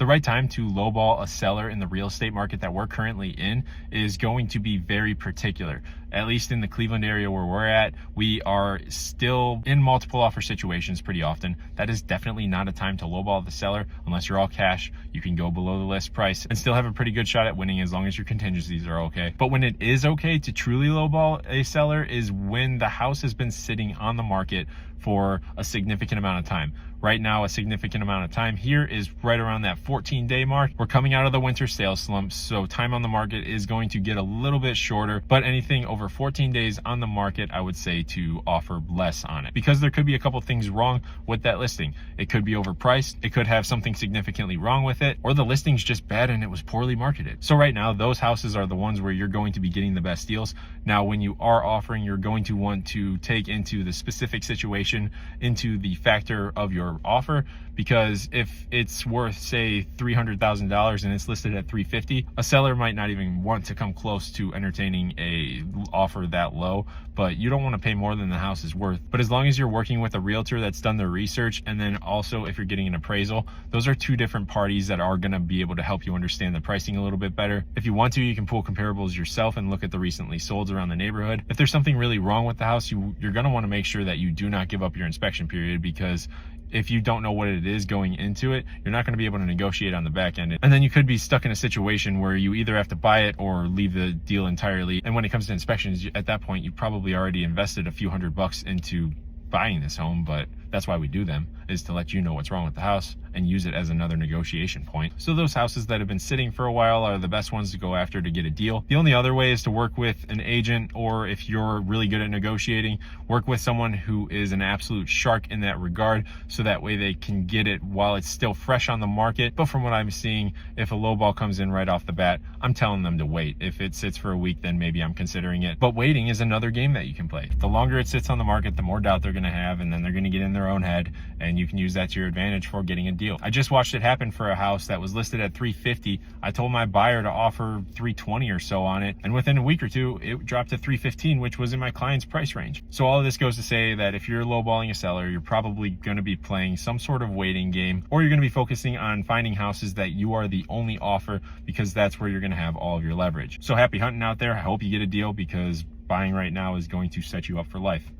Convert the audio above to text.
The right time to lowball a seller in the real estate market that we're currently in is going to be very particular. At least in the Cleveland area where we're at, we are still in multiple offer situations pretty often. That is definitely not a time to lowball the seller unless you're all cash. You can go below the list price and still have a pretty good shot at winning as long as your contingencies are okay. But when it is okay to truly lowball a seller is when the house has been sitting on the market for a significant amount of time. Right now, a significant amount of time here is right around that 14-day mark. We're coming out of the winter sales slump, so time on the market is going to get a little bit shorter, but anything over 14 days on the market, I would say to offer less on it, because there could be a couple things wrong with that listing. It could be overpriced, it could have something significantly wrong with it, or the listing's just bad and it was poorly marketed. So right now, those houses are the ones where you're going to be getting the best deals. Now, when you are offering, you're going to want to take into the specific situation, into the factor of your offer, because if it's worth, say, $300,000 and it's listed at $350,000, a seller might not even want to come close to entertaining a offer that low, but you don't want to pay more than the house is worth. But as long as you're working with a realtor that's done their research, and then also if you're getting an appraisal, those are two different parties that are going to be able to help you understand the pricing a little bit better. If you want to, you can pull comparables yourself and look at the recently solds around the neighborhood. If there's something really wrong with the house, you're going to want to make sure that you do not give up your inspection period, because if you don't know what it is going into it, you're not going to be able to negotiate on the back end. And then you could be stuck in a situation where you either have to buy it or leave the deal entirely. And when it comes to inspections, at that point, you probably already invested a few $100 into buying this home, but that's why we do them, is to let you know what's wrong with the house and use it as another negotiation point. So those houses that have been sitting for a while are the best ones to go after to get a deal. The only other way is to work with an agent, or if you're really good at negotiating, work with someone who is an absolute shark in that regard, so that way they can get it while it's still fresh on the market. But from what I'm seeing, if a lowball comes in right off the bat, I'm telling them to wait. If it sits for a week, then maybe I'm considering it. But waiting is another game that you can play. The longer it sits on the market, the more doubt they're going to have, and then they're going to get in their own head, and you can use that to your advantage for getting a deal. I just watched it happen for a house that was listed at $350,000. I told my buyer to offer $320,000 or so on it, and within a week or two, it dropped to $315,000, which was in my client's price range. So all of this goes to say that if you're lowballing a seller, you're probably going to be playing some sort of waiting game, or you're going to be focusing on finding houses that you are the only offer, because that's where you're going to have all of your leverage. So happy hunting out there. I hope you get a deal, because buying right now is going to set you up for life.